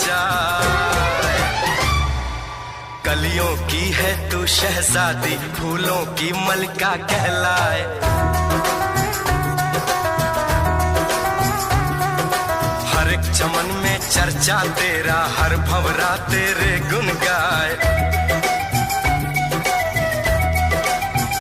जाए। कलियों की है तू शहजादी, फूलों की मलका कहलाए। हर एक चमन में चर्चा तेरा, हर भंवरा तेरे गुन गाए।